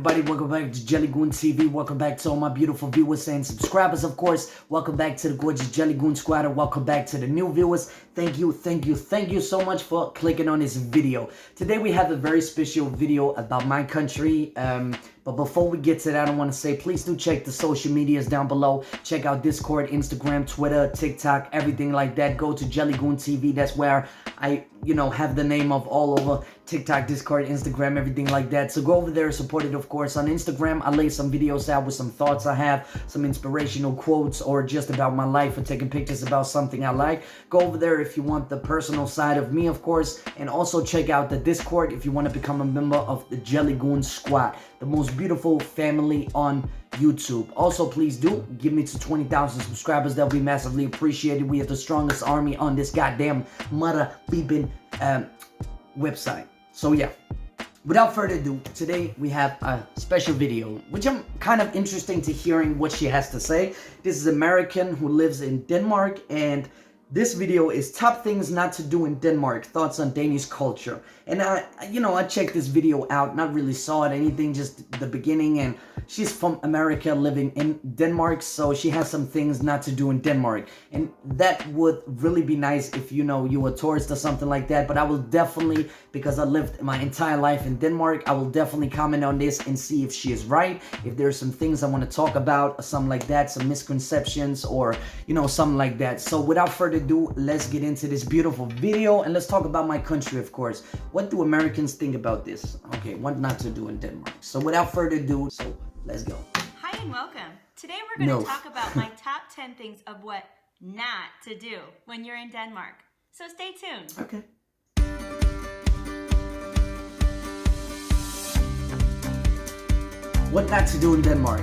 everybody? Welcome back to JellyGoonTv. Welcome back to all my beautiful viewers and subscribers, of course. Welcome back to the gorgeous JellyGoon squad, and welcome back to the new viewers. Thank you so much for clicking on this video. Today we have a very special video about my country. But before we get to that, I want to say, please do check the social medias down below. Check out Discord, Instagram, Twitter, TikTok, everything like that. Go to JellyGoonTv. That's where I, have the name of all over TikTok, Discord, Instagram, everything like that. So go over there, support it, of course. On Instagram, I lay some videos out with some thoughts I have, some inspirational quotes, or just about my life, or taking pictures about something I like. Go over there if you want the personal side of me, of course. And also check out the Discord if you want to become a member of the JellyGoon squad, the most beautiful family on YouTube. Also, please do give me to 20,000 subscribers. That'll be massively appreciated. We have the strongest army on this goddamn mother beeping website. So yeah, without further ado, today we have a special video, which I'm kind of interested to hearing what she has to say. This is an American who lives in Denmark, and this video is top things not to do in Denmark, thoughts on Danish culture. And I checked this video out, not really saw it, anything, just the beginning. And she's from America, living in Denmark, so she has some things not to do in Denmark. And that would really be nice if, you were a tourist or something like that. But I will definitely, because I lived my entire life in Denmark, I will definitely comment on this and see if she is right. If there's some things I want to talk about, or something like that, some misconceptions, or, something like that. So without further ado, let's get into this beautiful video, and let's talk about my country, of course. What do Americans think about this? Okay, what not to do in Denmark. So without further ado, let's go. Hi and welcome. Today we're going to talk about my top 10 things of what not to do when you're in Denmark. So stay tuned. Okay. What not to do in Denmark.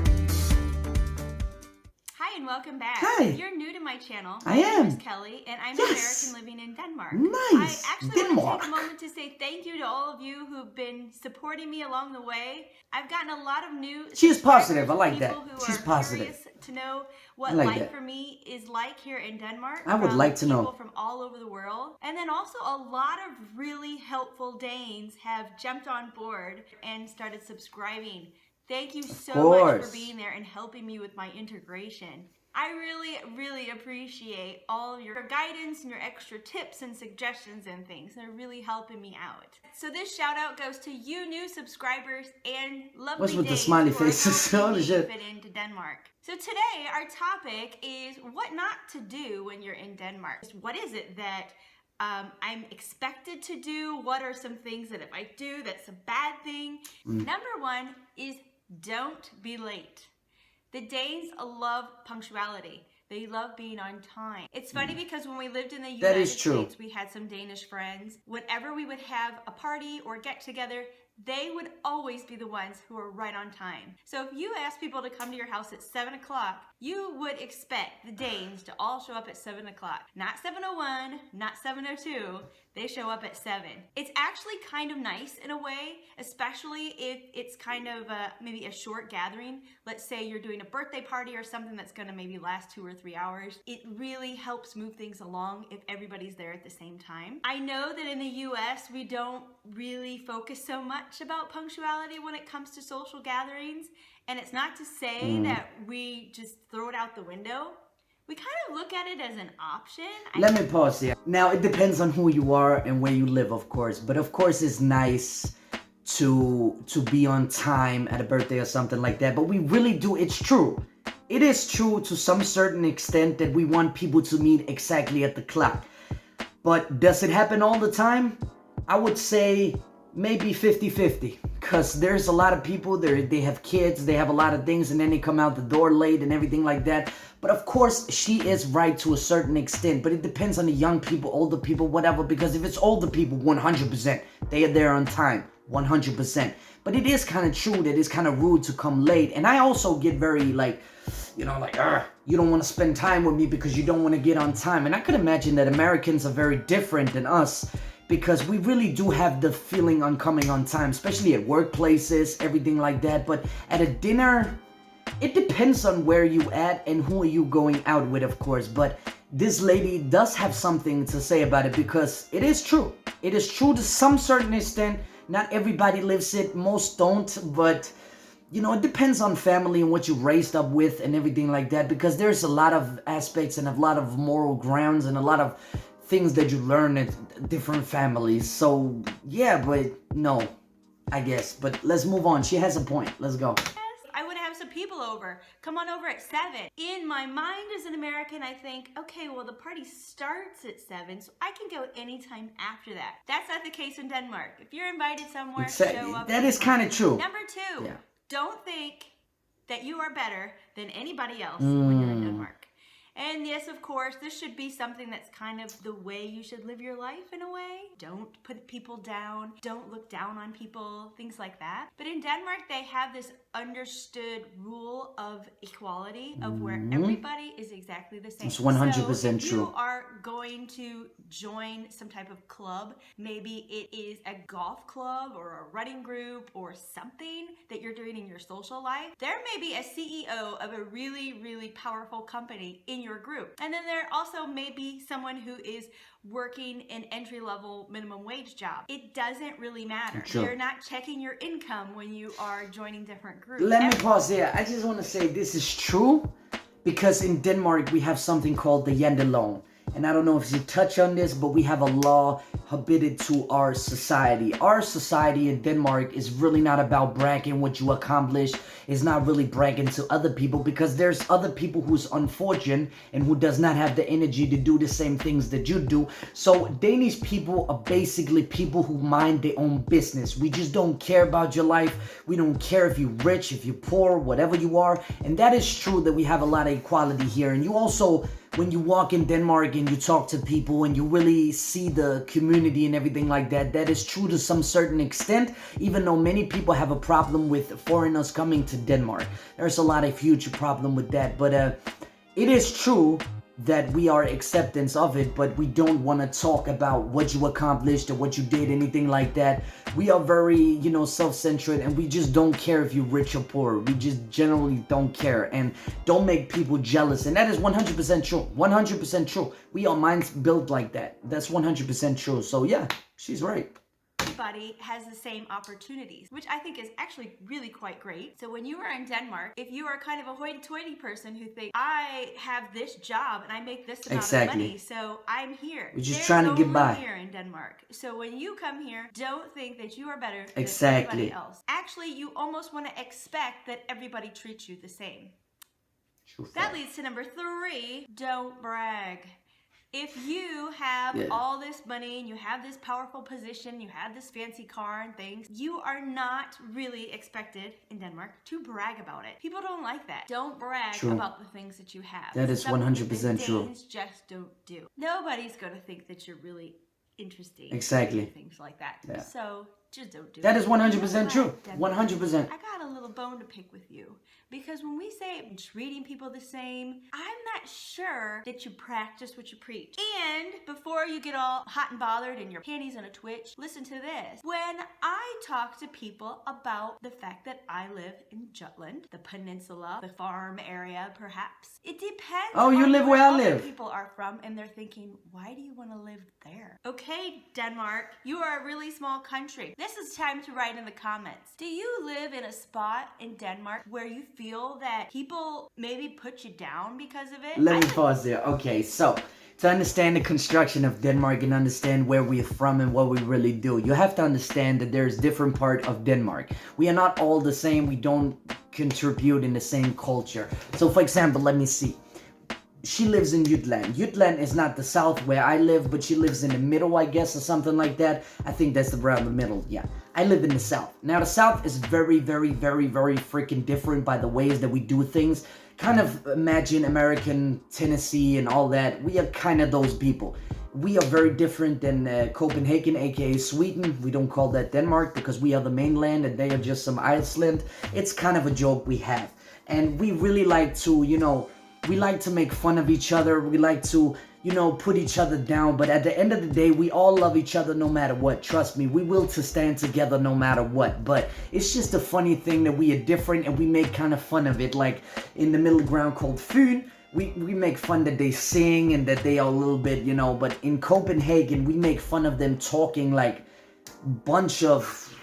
Hi and welcome back. Hi. If you're new to my channel, I am. My name is Kelly, and I'm an American living in Denmark. Nice. I actually want to take a moment to say thank you to all of you who've been supporting me along the way. I've gotten a lot of new. She's positive. I like that. She's positive. positive. To know what life for me is like here in Denmark. I would like to know. People from all over the world. And then also a lot of really helpful Danes have jumped on board and started subscribing. Thank you so much for being there and helping me with my integration. I really appreciate all of your guidance and your extra tips and suggestions and things. They're really helping me out. So this shout out goes to you new subscribers and lovely What's with the Danes smiley who are faces? helping me fit into Denmark. So today our topic is what not to do when you're in Denmark. What is it that I'm expected to do? What are some things that if I do, that's a bad thing? Number one is don't be late. The Danes love punctuality. They love being on time. It's funny because when we lived in the United States, we had some Danish friends. Whenever we would have a party or get together, they would always be the ones who are right on time. So if you ask people to come to your house at 7 o'clock, you would expect the Danes to all show up at 7 o'clock. Not 7:01, not 7:02. They show up at 7. It's actually kind of nice in a way, especially if it's kind of maybe a short gathering. Let's say you're doing a birthday party or something that's gonna maybe last 2 or 3 hours. It really helps move things along if everybody's there at the same time. I know that in the US, we don't really focus so much about punctuality when it comes to social gatherings. And it's not to say that we just throw it out the window. We kind of look at it as an option. Let me pause here. Now, it depends on who you are and where you live, of course. But of course, it's nice to be on time at a birthday or something like that. But we really do. It's true. It is true to some certain extent that we want people to meet exactly at the clock. But does it happen all the time? I would say maybe 50-50. Because there's a lot of people, they have kids, they have a lot of things, and then they come out the door late and everything like that. But of course, she is right to a certain extent. But it depends on the young people, older people, whatever. Because if it's older people, 100%, they are there on time, 100%. But it is kind of true that it's kind of rude to come late. And I also get very you don't want to spend time with me because you don't want to get on time. And I could imagine that Americans are very different than us, because we really do have the feeling on coming on time, especially at workplaces, everything like that. But at a dinner, it depends on where you at and who are you going out with, of course. But this lady does have something to say about it, because it is true. It is true to some certain extent. Not everybody lives it, most don't, but you know, it depends on family and what you're raised up with and everything like that, because there's a lot of aspects and a lot of moral grounds and a lot of things that you learn at different families. So yeah, but no, I guess. But let's move on. She has a point. Let's go. I want to have some people over. Come on over at 7. In my mind as an American, I think, okay, well, the party starts at 7, so I can go anytime after that. That's not the case in Denmark. If you're invited somewhere, show up. That is kind of true. Number 2, don't think that you are better than anybody else when you're in Denmark. And yes, of course, this should be something that's kind of the way you should live your life in a way. Don't put people down. Don't look down on people, things like that. But in Denmark, they have this understood rule of equality of where everybody is exactly the same. It's 100% so if true. you are going to join some type of club, maybe it is a golf club or a running group or something that you're doing in your social life, there may be a CEO of a really, really powerful company in your group. And then there also may be someone who is working an entry-level minimum wage job. It doesn't really matter. True. You're not checking your income when you are joining different groups. Let me pause there. I just want to say this is true because in Denmark we have something called the Janteloven. And I don't know if you touch on this, but we have a law habited to our society. Our society in Denmark is really not about bragging what you accomplished. It's not really bragging to other people because there's other people who's unfortunate and who does not have the energy to do the same things that you do. So Danish people are basically people who mind their own business. We just don't care about your life. We don't care if you're rich, if you're poor, whatever you are. And that is true that we have a lot of equality here. And you also, when you walk in Denmark and you talk to people and you really see the community and everything like that, that is true to some certain extent, even though many people have a problem with foreigners coming to Denmark. There's a lot of huge problem with that, but it is true that we are acceptance of it, but we don't want to talk about what you accomplished or what you did, anything like that. We are very, you know, self-centered, and we just don't care if you're rich or poor. We just generally don't care, and don't make people jealous. And that is 100% true. 100% true. We are minds built like that. That's 100% true. So yeah, she's right. Everybody has the same opportunities, which I think is actually really quite great. So when you are in Denmark, if you are kind of a hoity-toity person who thinks, I have this job and I make this amount of money, so I'm here. We're just trying to get by. Here in Denmark. So when you come here, don't think that you are better than Exactly. everybody else. Actually, you almost want to expect that everybody treats you the same. True That fact. leads to number 3, don't brag. If you have all this money and you have this powerful position, you have this fancy car and things, you are not really expected in Denmark to brag about it. People don't like that. Don't brag about the things that you have. That is 100% true. Danes just don't do. Nobody's going to think that you're really interesting. Exactly. Things like that. Yeah. So just don't do it. That is 100% You know true. what, 100%. I got a little bone to pick with you. Because when we say treating people the same, I'm not sure that you practice what you preach. And before you get all hot and bothered and your panties in a twitch, listen to this. When I talk to people about the fact that I live in Jutland, the peninsula, the farm area perhaps, it depends you on live where I other live. people are from, and they're thinking, why do you want to live there? Okay, Denmark, you are a really small country. This is time to write in the comments. Do you live in a spot in Denmark where you feel that people maybe put you down because of it? Let me pause there. Okay, so to understand the construction of Denmark and understand where we're from and what we really do, you have to understand that there's different part of Denmark. We are not all the same. We don't contribute in the same culture. So for example, let me see. She lives in Jutland. Jutland is not the south where I live, but she lives in the middle, I guess, or something like that. I think that's around the middle, yeah. I live in the south. Now, the south is very, very, very, very freaking different by the ways that we do things. Kind of imagine American Tennessee and all that. We are kind of those people. We are very different than Copenhagen, aka Sweden. We don't call that Denmark because we are the mainland and they are just some Iceland. It's kind of a joke we have. And we really like to, you know, we like to make fun of each other. We like to, you know, put each other down. But at the end of the day, we all love each other no matter what. Trust me, we will to stand together no matter what. But it's just a funny thing that we are different and we make kind of fun of it. Like in the middle ground called Fyn, we make fun that they sing and that they are a little bit, you know. But in Copenhagen, we make fun of them talking like bunch of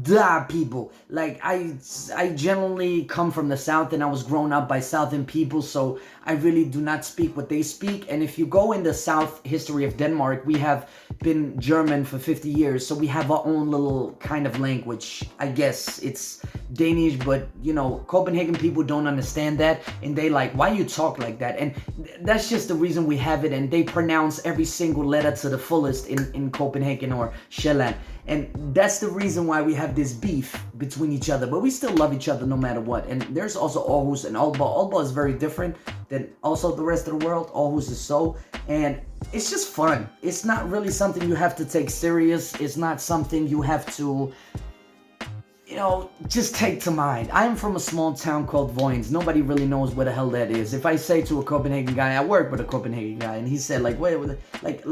da people. Like I generally come from the South, and I was grown up by Southern people, so I really do not speak what they speak. And if you go in the South history of Denmark, we have been German for 50 years, so we have our own little kind of language. I guess it's Danish, but you know, Copenhagen people don't understand that, and they like, why you talk like that? And that's just the reason we have it. And they pronounce every single letter to the fullest in Copenhagen or Sjælland. And that's the reason why we have this beef between each other. But we still love each other no matter what. And there's also Aarhus and Aalborg. Aalborg is very different than also the rest of the world. Aarhus is so. And it's just fun. It's not really something you have to take serious. It's not something you have to, you know, just take to mind. I'm from a small town called Vojens. Nobody really knows where the hell that is. If I say to a Copenhagen guy, I work with a Copenhagen guy, and he said like, wait, like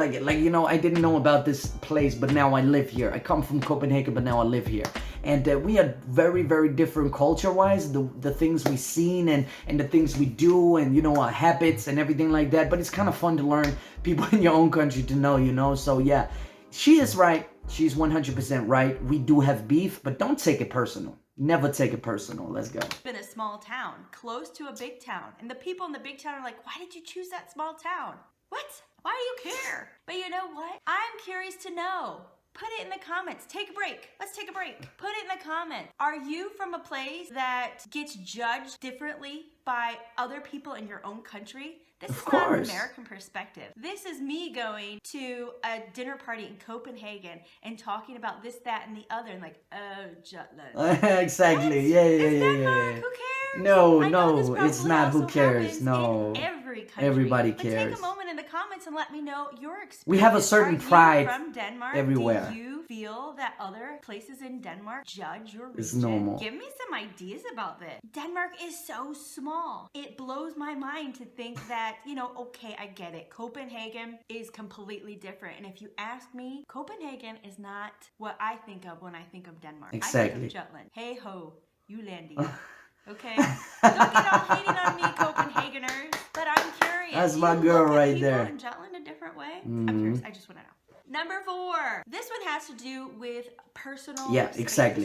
you know, I didn't know about this place, but now I live here. I come from Copenhagen, but now I live here. And we are very, very different culture-wise. The things we seen and the things we do, and you know, our habits and everything like that. But it's kind of fun to learn people in your own country to know, you know. So yeah, she is right. She's 100% right. We do have beef, but don't take it personal. Never take it personal. Let's go. It's been a small town, close to a big town. And the people in the big town are like, why did you choose that small town? What? Why do you care? But you know what? I'm curious to know. Put it in the comments. Take a break. Let's take a break. Put it in the comments. Are you from a place that gets judged differently by other people in your own country? This is not an American perspective. This is me going to a dinner party in Copenhagen and talking about this, that, and the other, and like, oh, Jutland. Exactly. What? Yeah. It's Denmark. Who cares? No, it's not. Who cares? No. In every country. Everybody But cares. take a moment in the comments and let me know your experience. We have a certain pride from Denmark? everywhere. Do you feel that other places in Denmark judge your region? It's normal. Give me some ideas about this. Denmark is so small. It blows my mind to think that, you know, okay, I get it. Copenhagen is completely different. And if you ask me, Copenhagen is not what I think of when I think of Denmark. Exactly. I think of Jutland. Hey ho, you Landia. Okay? Don't get all hating on me, Copenhageners. But I'm curious. That's my girl right there. In Jutland a different way? I'm curious. I just want to know. Number 4. This one has to do with personal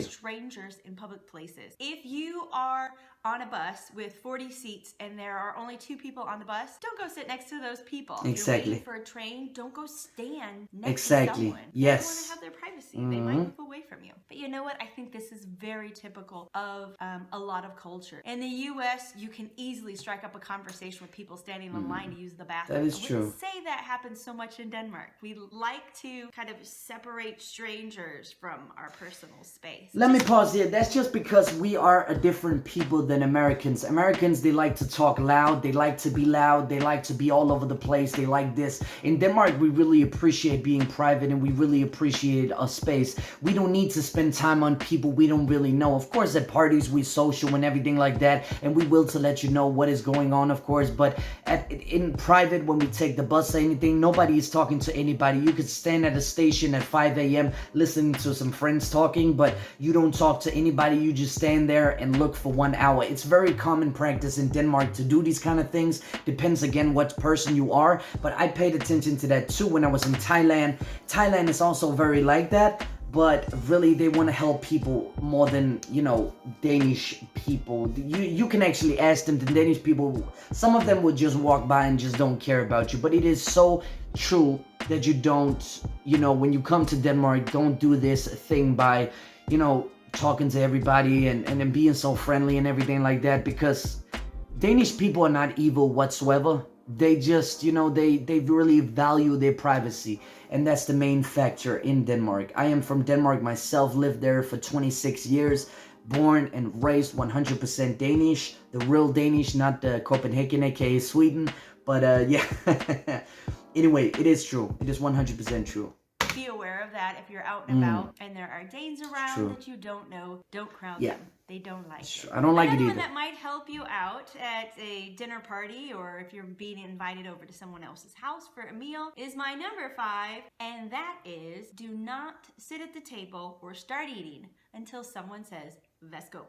strangers in public places. If you are on a bus with 40 seats and there are only 2 people on the bus, don't go sit next to those people. If you're waiting for a train, don't go stand next to someone. Yes. They want to have their privacy. They might move away from you. But you know what? I think this is very typical of a lot of culture. In the U.S., you can easily strike up a conversation with people standing in line to use the bathroom. That is true. I wouldn't say that happens so much in Denmark. We like to kind of separate strangers from our personal space. Let me pause here. That's just because we are a different people than Americans. Americans, they like to talk loud. They like to be loud. They like to be all over the place. They like this. In Denmark, we really appreciate being private, and we really appreciate our space. We don't need to spend time on people we don't really know. Of course, at parties, we social and everything like that, and we will to let you know what is going on, of course. But in private, when we take the bus or anything, nobody is talking to anybody. You could stand at a station at 5 a.m. listening to some friends talking, but you don't talk to anybody. You just stand there and look for 1 hour. It's very common practice in Denmark to do these kind of things. Depends again what person you are, but I paid attention to that too when I was in Thailand. Thailand is also very like that, but really they want to help people more than, you know, Danish people. You can actually ask them. The Danish people, some of them will just walk by and just don't care about you, but it is so true that you don't, you know, when you come to Denmark, don't do this thing by, you know, talking to everybody and then being so friendly and everything like that, because Danish people are not evil whatsoever. They just, you know, they really value their privacy, and that's the main factor in Denmark. I am from Denmark myself, lived there for 26 years, born and raised 100% Danish, the real Danish, not the Copenhagen, aka Sweden, but yeah. Anyway, it is true. It is 100% true. Be aware of that if you're out and about and there are Danes around that you don't know. Don't crowd them. They don't like it. I don't like it either. Another one that might help you out at a dinner party, or if you're being invited over to someone else's house for a meal, is my number 5, and that is do not sit at the table or start eating until someone says, let's go.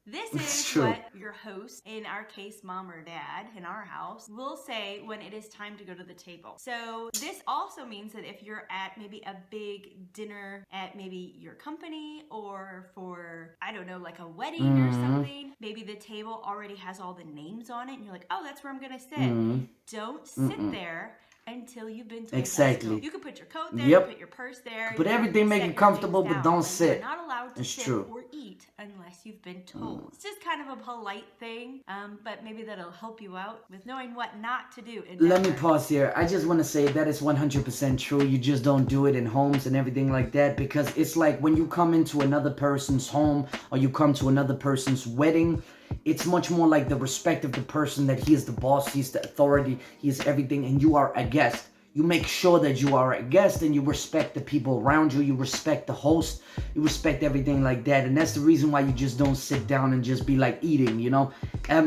This It's is true. what your host, in our case, mom or dad in our house, will say when it is time to go to the table. So this also means that if you're at maybe a big dinner at maybe your company or for, I don't know, like a wedding or something, maybe the table already has all the names on it and you're like, oh, that's where I'm gonna sit. Don't sit there until you've been told Exactly. You can put your coat there, Yep. you put your purse there, Put you can everything, make set it your comfortable, things but down, don't but sit. you're not allowed to It's sit true. or eat unless you've been told. It's just kind of a polite thing, but maybe that'll help you out with knowing what not to do in Let me Denmark. pause here. I just want to say that is 100% true. You just don't do it in homes and everything like that, because it's like when you come into another person's home or you come to another person's wedding, it's much more like the respect of the person, that he is the boss, he's the authority, he's everything, and you are a guest. You make sure that you are a guest and you respect the people around you, you respect the host, you respect everything like that. And that's the reason why you just don't sit down and just be like eating, you know.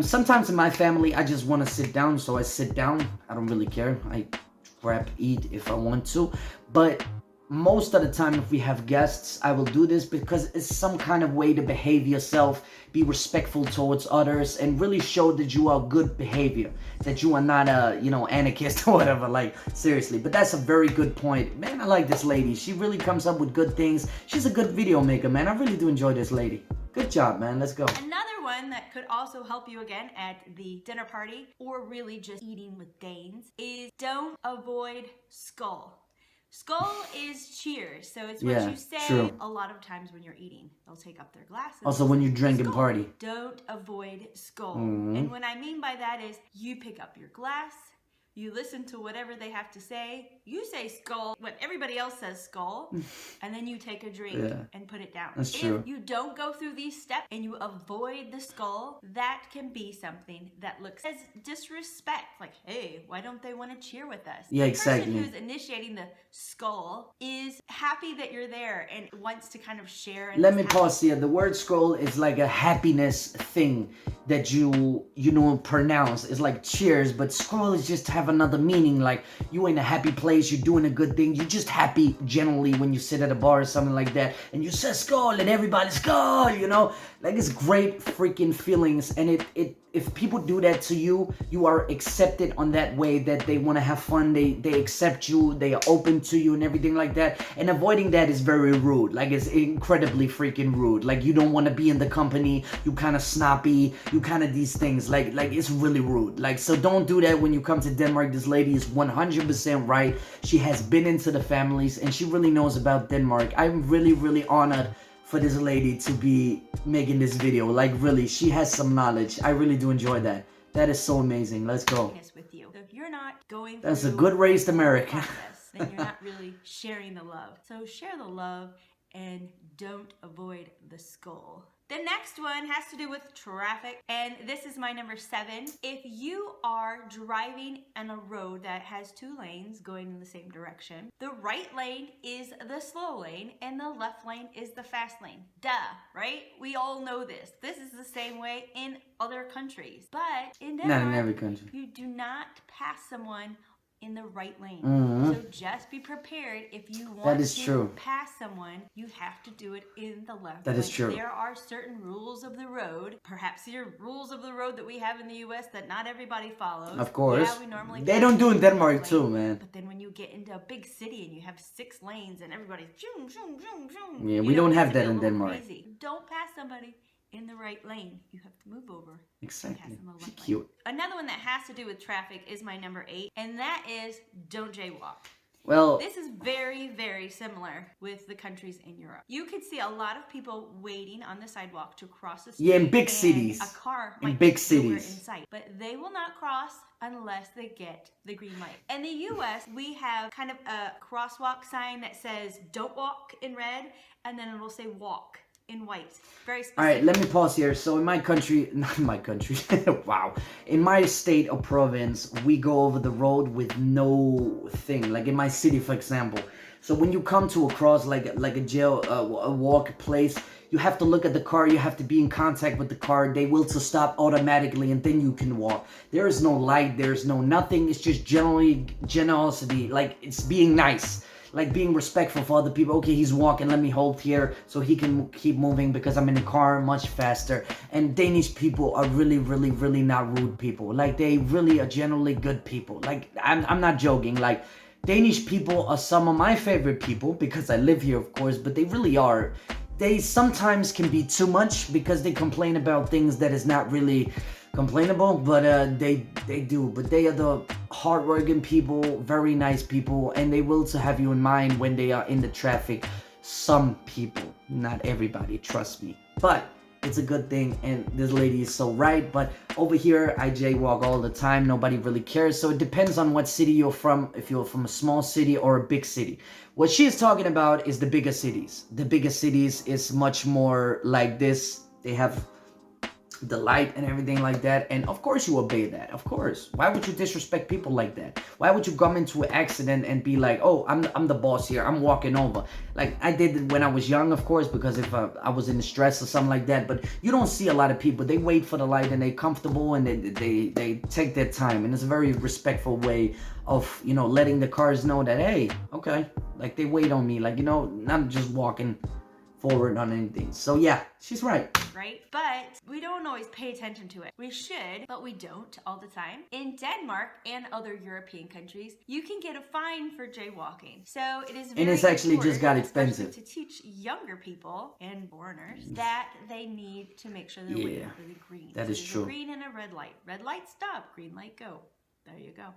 Sometimes in my family, I just want to sit down, so I sit down. I don't really care. I grab, eat if I want to. But most of the time, if we have guests, I will do this because it's some kind of way to behave yourself, be respectful towards others, and really show that you are good behavior, that you are not a, anarchist or whatever. Like, seriously. But that's a very good point. Man, I like this lady. She really comes up with good things. She's a good video maker, man. I really do enjoy this lady. Good job, man. Let's go. Another one that could also help you again at the dinner party or really just eating with Danes is don't avoid skull. Skull is cheers, so it's what you say true. a lot of times when you're eating. They'll take up their glasses. Also, when you drink and skull. party. Don't avoid skull. And what I mean by that is you pick up your glass, you listen to whatever they have to say, you say skull when everybody else says skull, and then you take a drink and put it down. That's true. If you don't go through these steps and you avoid the skull, that can be something that looks as disrespect. Like, hey, why don't they want to cheer with us? Yeah, the exactly. person who's initiating the skull is happy that you're there and wants to kind of share. Let me pause here. The word skull is like a happiness thing that you pronounce. It's like cheers, but skull is just have another meaning. Like you in a happy place, you're doing a good thing, you're just happy generally when you sit at a bar or something like that, and you say skull and everybody skull, like it's great freaking feelings. And it if people do that to you, you are accepted on that way, that they want to have fun, they accept you, they are open to you and everything like that. And avoiding that is very rude. Like it's incredibly freaking rude. Like you don't want to be in the company, you kind of snappy, you kind of these things, like it's really rude. Like, so don't do that when you come to Denmark. This lady is 100% right. She has been into the families and she really knows about Denmark. I'm really honored for this lady to be making this video. Like really, she has some knowledge. I really do enjoy that. That is so amazing. Let's go. With you. So if you're not going That's a through good raised the American. process, then you're not really sharing the love. So share the love and don't avoid the skull. The next one has to do with traffic, and this is my number 7. If you are driving on a road that has 2 lanes going in the same direction, the right lane is the slow lane and the left lane is the fast lane. Duh, right? We all know this. This is the same way in other countries. But in Denmark, Not in every country. you do not pass someone in the right lane. So just be prepared. If you want to pass someone, you have to do it in the left That lane. is true. There are certain rules of the road, perhaps your rules of the road that we have in the US that not everybody follows. Of course. Yeah, we normally they don't do in Denmark too, man. But then when you get into a big city and you have 6 lanes and everybody's zoom, zoom, zoom, zoom. Yeah, we don't have that in Denmark. Crazy. Don't pass somebody in the right lane. You have to move over. Exactly. She cute. Another one that has to do with traffic is my number 8, and that is don't jaywalk. Well, this is very similar with the countries in Europe. You could see a lot of people waiting on the sidewalk to cross the street. Yeah, in big cities. A car in might big be cities. in sight, but they will not cross unless they get the green light. In the US, we have kind of a crosswalk sign that says don't walk in red, and then it will say walk in white. Very specific. Alright, let me pause here. So in my country, not in my country, wow. In my state or province, we go over the road with no thing. Like in my city, for example. So when you come to a cross, like a jail, a walk place, you have to look at the car, you have to be in contact with the car, they will to stop automatically and then you can walk. There is no light, there is no nothing, it's just generosity, like it's being nice. like being respectful for other people. Okay, he's walking, let me hold here so he can keep moving because I'm in the car much faster. And Danish people are really, really, really not rude people. Like, they really are generally good people. Like, I'm not joking. Like, Danish people are some of my favorite people because I live here, of course, but they really are. They sometimes can be too much because they complain about things that is not really complainable, but they do. But they are the hardworking people, very nice people, and they will to have you in mind when they are in the traffic. Some people, not everybody, trust me. But it's a good thing, and this lady is so right. But over here, I jaywalk all the time. Nobody really cares. So it depends on what city you're from, if you're from a small city or a big city. What she is talking about is the bigger cities. The bigger cities is much more like this. They have the light and everything like that, and of course you obey that. Of course, why would you disrespect people like that? Why would you come into an accident and be like, oh, I'm the boss here, I'm walking over? Like I did it when I was young, of course, because if I was in stress or something like that. But you don't see a lot of people. They wait for the light and they comfortable, and they take their time, and it's a very respectful way of, you know, letting the cars know that, hey, okay, like they wait on me, like, you know, not just walking forward on anything. So yeah, she's right. Right? But we don't always pay attention to it. We should, but we don't all the time. In Denmark and other European countries, you can get a fine for jaywalking. So it is very And it's actually just got expensive. to teach younger people and foreigners that they need to make sure they're waiting for the green. That is true. A green and a red light. Red light, stop. Green light, go. There you go.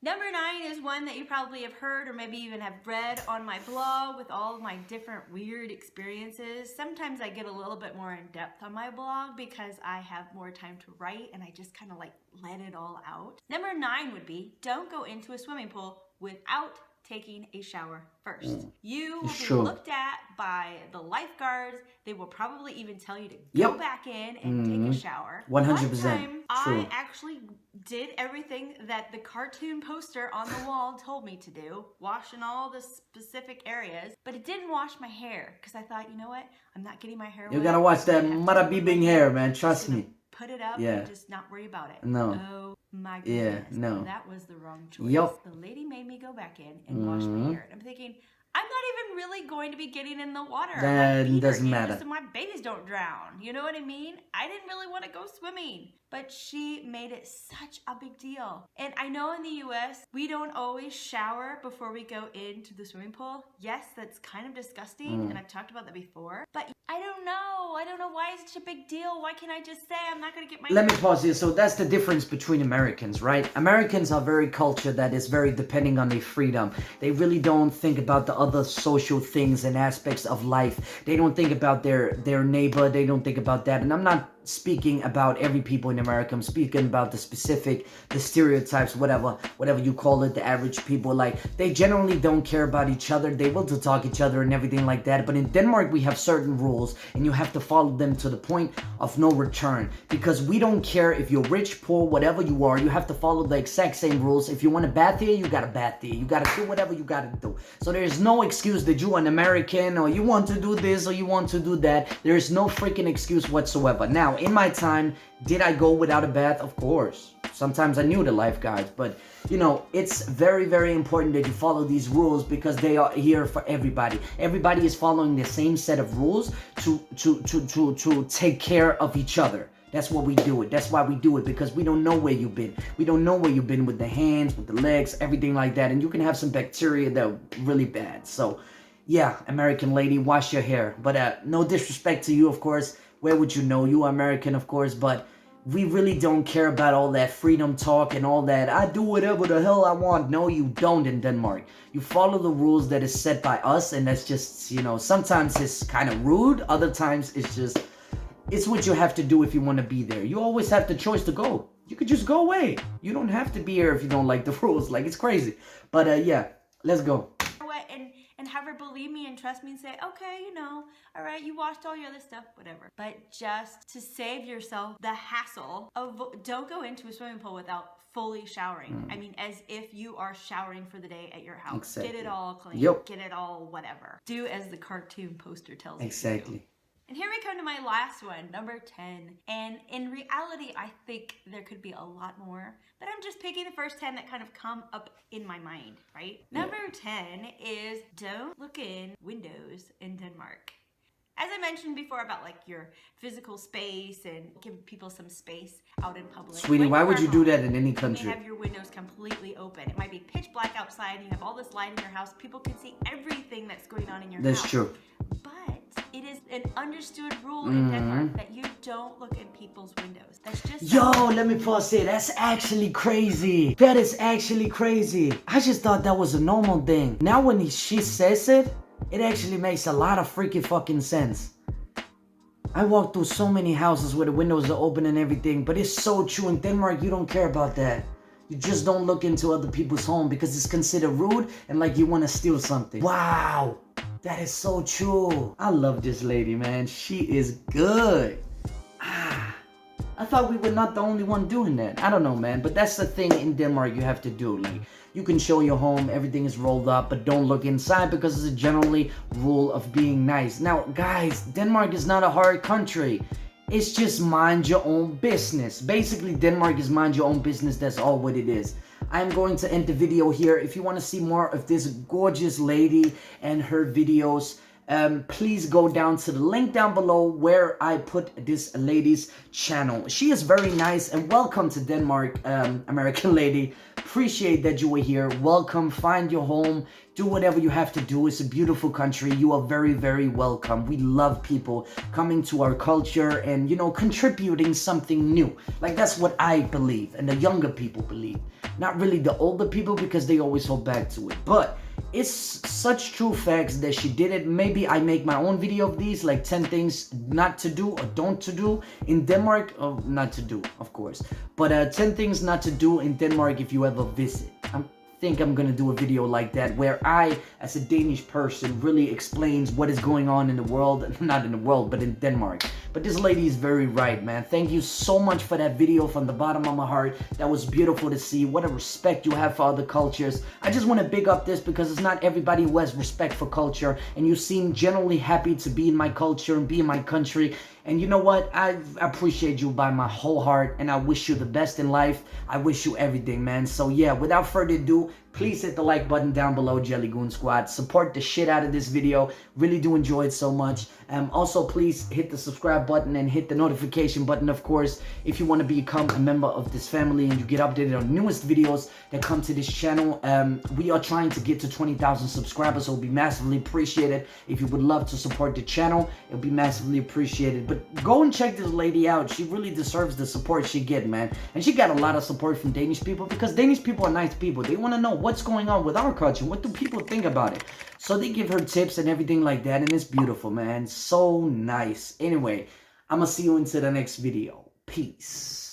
Number 9 is one that you probably have heard or maybe even have read on my blog with all of my different weird experiences. Sometimes I get a little bit more in depth on my blog because I have more time to write and I just kind of like let it all out. Number 9 would be, don't go into a swimming pool without taking a shower first. You will be looked at by the lifeguards. They will probably even tell you to go back in and take a shower. 100%. One time, True. I actually did everything that the cartoon poster on the wall told me to do, washing all the specific areas, but it didn't wash my hair because I thought, you know what? I'm not getting my hair wet. You gotta watch that marabibing hair, man. Trust me. Put it up and just not worry about it. No. Oh my goodness. Yeah, no. That was the wrong choice. Yep. The lady made me go back in and wash my hair. And I'm thinking, I'm not even really going to be getting in the water. That doesn't matter. So my babies don't drown. You know what I mean? I didn't really want to go swimming. But she made it such a big deal. And I know in the US, we don't always shower before we go into the swimming pool. Yes, that's kind of disgusting, and I've talked about that before. But I don't know. I don't know why it's such a big deal. Why can't I just say I'm not going to get my... Let me pause here. So that's the difference between Americans, right? Americans are very culture that is very depending on their freedom. They really don't think about the other social things and aspects of life. They don't think about their neighbor. They don't think about that. And I'm not speaking about every people in America. I'm speaking about the specific, the stereotypes, whatever you call it, the average people. Like, they generally don't care about each other. They will to talk each other and everything like that. But in Denmark, we have certain rules and you have to follow them to the point of no return, because we don't care if you're rich, poor, whatever you are. You have to follow the exact same rules. If you want to bath here, you got to bath here. You got to do whatever you got to do. So there's no excuse that you're an American or you want to do this or you want to do that. There is no freaking excuse whatsoever. Now, in my time, did I go without a bath? Of course. Sometimes I knew the lifeguards, but you know, it's very, very important that you follow these rules because they are here for everybody. Everybody is following the same set of rules to take care of each other. That's what we do it. That's why we do it, because we don't know where you've been. We don't know where you've been with the hands, with the legs, everything like that. And you can have some bacteria that are really bad. So yeah, American lady, wash your hair. But no disrespect to you, of course. Where would you know? You are American, of course, but we really don't care about all that freedom talk and all that. I do whatever the hell I want. No, you don't in Denmark. You follow the rules that is set by us, and that's just, you know, sometimes it's kind of rude. Other times it's just, it's what you have to do if you want to be there. You always have the choice to go. You could just go away. You don't have to be here if you don't like the rules. Like, it's crazy. But yeah, let's go. And have her believe me and trust me and say, okay, you know, all right, you washed all your other stuff, whatever. But just to save yourself the hassle of, don't go into a swimming pool without fully showering. I mean, as if you are showering for the day at your house. Exactly. Get it all clean. Yep. Get it all whatever. Do as the cartoon poster tells exactly. you to do. And here we come to my last one, number 10. And in reality, I think there could be a lot more, but I'm just picking the first 10 that kind of come up in my mind, right? Number 10 is don't look in windows in Denmark. As I mentioned before about like your physical space and give people some space out in public. Sweetie, why would you do that in any country? You may have your windows completely open. It might be pitch black outside and you have all this light in your house. People can see everything that's going on in your house. That's true. But it is an understood rule in Denmark that you don't look in people's windows. That's just let me pause it. That's actually crazy. That is actually crazy. I just thought that was a normal thing. Now when she says it, it actually makes a lot of freaking fucking sense. I walk through so many houses where the windows are open and everything, but it's so true. In Denmark, you don't care about that. You just don't look into other people's home because it's considered rude and like you want to steal something. Wow, that is so true. I love this lady, man. She is good. I thought we were not the only one doing that. I don't know, man, but that's the thing in Denmark you have to do. Like, you can show your home, everything is rolled up, but don't look inside because it's a generally rule of being nice. Now, guys, Denmark is not a hard country. It's just mind your own business. Basically, Denmark is mind your own business. That's all what it is. I'm going to end the video here. If you want to see more of this gorgeous lady and her videos, please go down to the link down below where I put this lady's channel. She is very nice, and welcome to Denmark, American lady. Appreciate that you were here. Welcome. Find your home. Do whatever you have to do. It's a beautiful country. You are very, very welcome. We love people coming to our culture and, you know, contributing something new. Like, that's what I believe, and the younger people believe. Not really the older people, because they always hold back to it. But it's such true facts that she did it. Maybe I make my own video of these, like 10 things not to do or don't to do in Denmark. Oh, not to do, of course. But 10 things not to do in Denmark if you ever visit. I think I'm gonna do a video like that where I, as a Danish person, really explains what is going on in the world. Not in the world, but in Denmark. But this lady is very right, man. Thank you so much for that video from the bottom of my heart. That was beautiful to see. What a respect you have for other cultures. I just want to big up this because it's not everybody who has respect for culture. And you seem generally happy to be in my culture and be in my country. And you know what? I appreciate you by my whole heart. And I wish you the best in life. I wish you everything, man. So yeah, without further ado, please hit the like button down below, JellyGoon Squad. Support the shit out of this video. Really do enjoy it so much. Also, please hit the subscribe button and hit the notification button, of course, if you want to become a member of this family and you get updated on newest videos that come to this channel. We are trying to get to 20,000 subscribers, so it would be massively appreciated. If you would love to support the channel, it would be massively appreciated. But go and check this lady out. She really deserves the support she gets, man. And she got a lot of support from Danish people because Danish people are nice people. They want to know what's going on with our culture. What do people think about it? So they give her tips and everything like that, and it's beautiful, man. So nice. Anyway, I'm gonna see you into the next video. Peace.